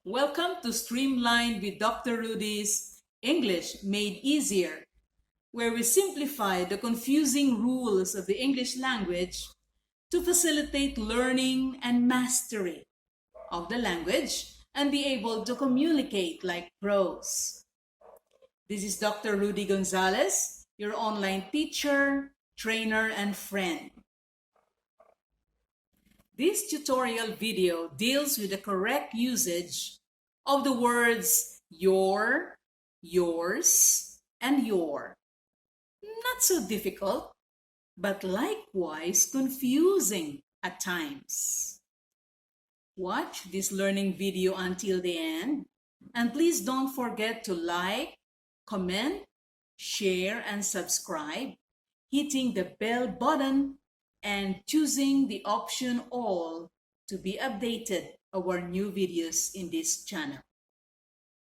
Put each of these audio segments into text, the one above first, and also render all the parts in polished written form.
Welcome to Streamlined with Dr. Rudie's English Made Easier, where we simplify the confusing rules of the English language to facilitate learning and mastery of the language and be able to communicate like pros. This is Dr. Rudie Gonzales, your online teacher, trainer, and friend. This tutorial video deals with the correct usage of the words your, yours, and your. Not so difficult, but likewise confusing at times. Watch this learning video until the end, and please don't forget to like, comment, share, and subscribe, hitting the bell button and choosing the option all to be updated our new videos in this channel.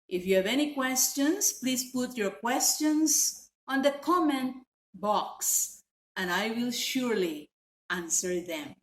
If you have any questions, please put your questions on the comment box and I will surely answer them.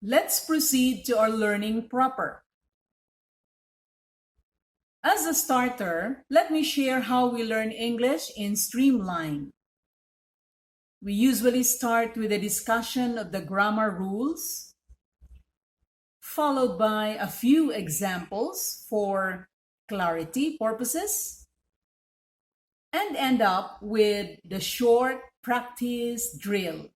Let's proceed to our learning proper. As a starter, let me share how we learn English in Streamline. We usually start with a discussion of the grammar rules, followed by a few examples for clarity purposes, and end up with the short practice drill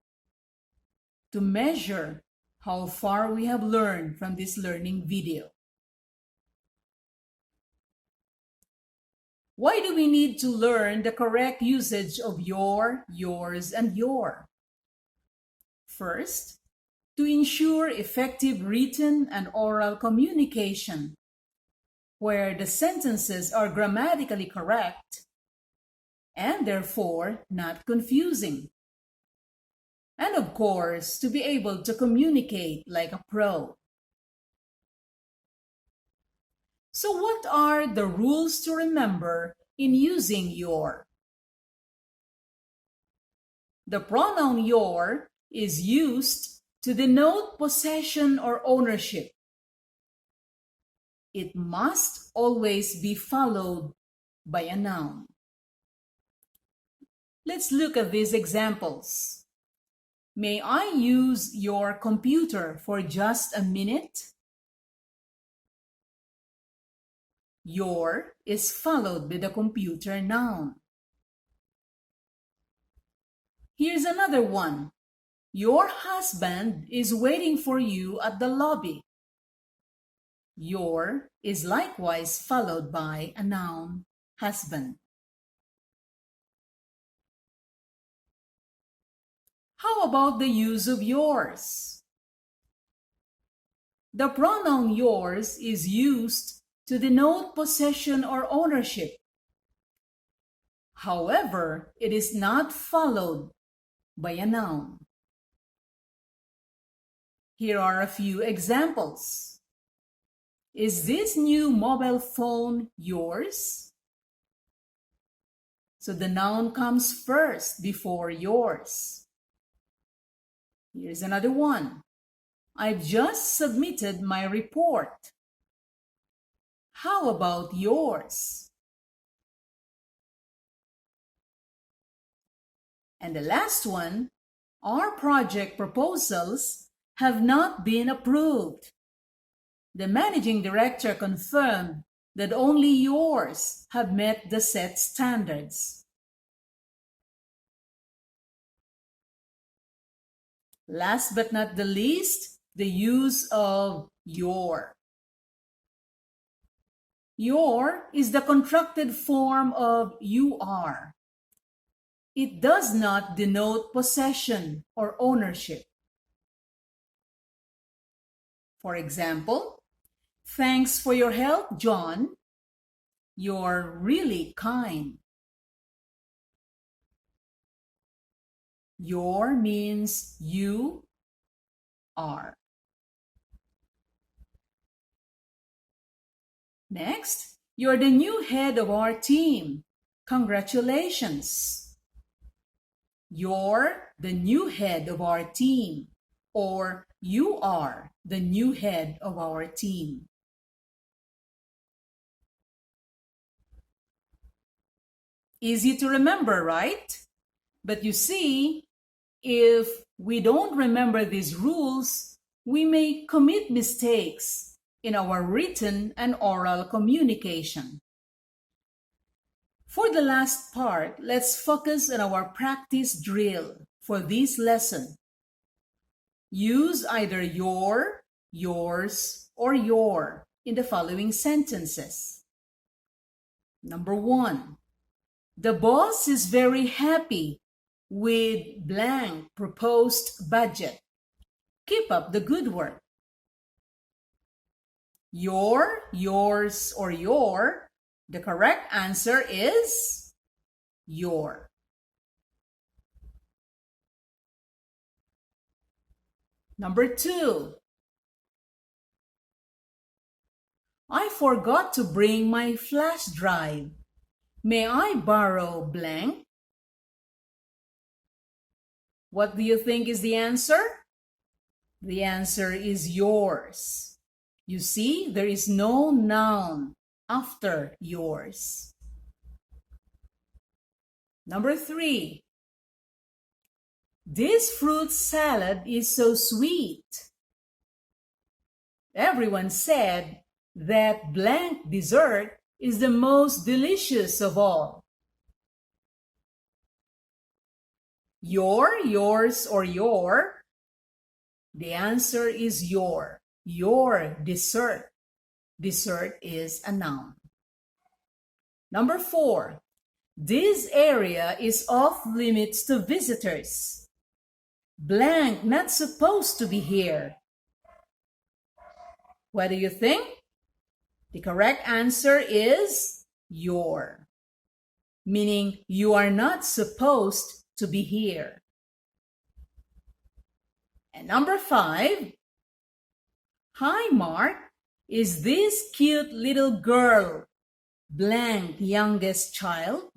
to measure how far we have learned from this learning video. Why do we need to learn the correct usage of your, yours, and your? First, to ensure effective written and oral communication, where the sentences are grammatically correct and therefore not confusing. And of course, to be able to communicate like a pro. So what are the rules to remember in using your? The pronoun your is used to denote possession or ownership. It must always be followed by a noun. Let's look at these examples. May I use your computer for just a minute? Your is followed by the computer noun. Here's another one. Your husband is waiting for you at the lobby. Your is likewise followed by a noun, husband. How about the use of yours? The pronoun yours is used to denote possession or ownership. However, it is not followed by a noun. Here are a few examples. Is this new mobile phone yours? So the noun comes first before yours. Here's another one. I've just submitted my report. How about yours? And the last one, our project proposals have not been approved. The managing director confirmed that only yours have met the set standards. Last but not the least, the use of your. Your is the contracted form of you are. It does not denote possession or ownership. For example, thanks for your help, John. You're really kind. Your means you are. Next, you're the new head of our team. Congratulations. You're the new head of our team, or you are the new head of our team. Easy to remember, right? But you see, if we don't remember these rules, we may commit mistakes in our written and oral communication. For the last part, let's focus on our practice drill for this lesson. Use either your, yours, or your in the following sentences. Number 1. The boss is very happy with blank proposed budget. Keep up the good work. Your, yours, or your. The correct answer is your. Number 2. I forgot to bring my flash drive. May I borrow blank? What do you think is the answer? The answer is yours. You see, there is no noun after yours. Number 3. This fruit salad is so sweet. Everyone said that blank dessert is the most delicious of all. Your, yours, or your. The answer is your dessert. Dessert is a noun. Number 4. This area is off limits to visitors. Blank not supposed to be here. What do you think? The correct answer is your, meaning you are not supposed to be here. And number 5. Hi, Mark. Is this cute little girl blank youngest child?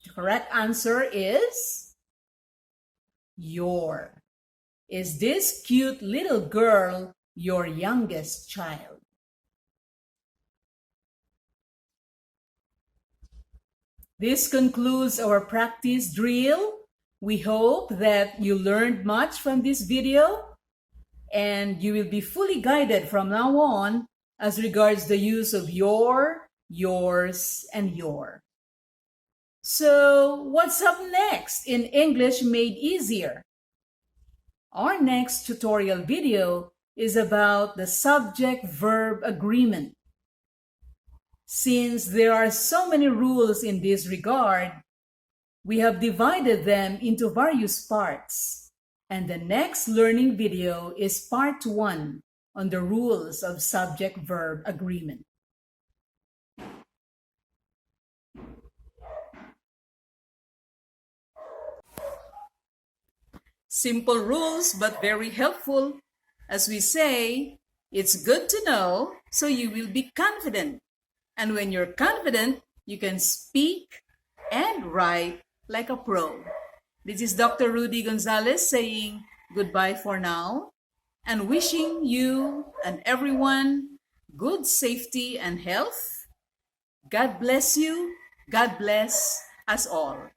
The correct answer is your. Is this cute little girl your youngest child? This concludes our practice drill. We hope that you learned much from this video and you will be fully guided from now on as regards the use of your, yours, and your. So, what's up next in English Made Easier? Our next tutorial video is about the subject-verb agreement. Since there are so many rules in this regard, we have divided them into various parts, and the next learning video is part 1 on the rules of subject-verb agreement. Simple rules, but very helpful. As we say, it's good to know, so you will be confident. And when you're confident, you can speak and write like a pro. This is Dr. Rudie Gonzales saying goodbye for now and wishing you and everyone good safety and health. God bless you. God bless us all.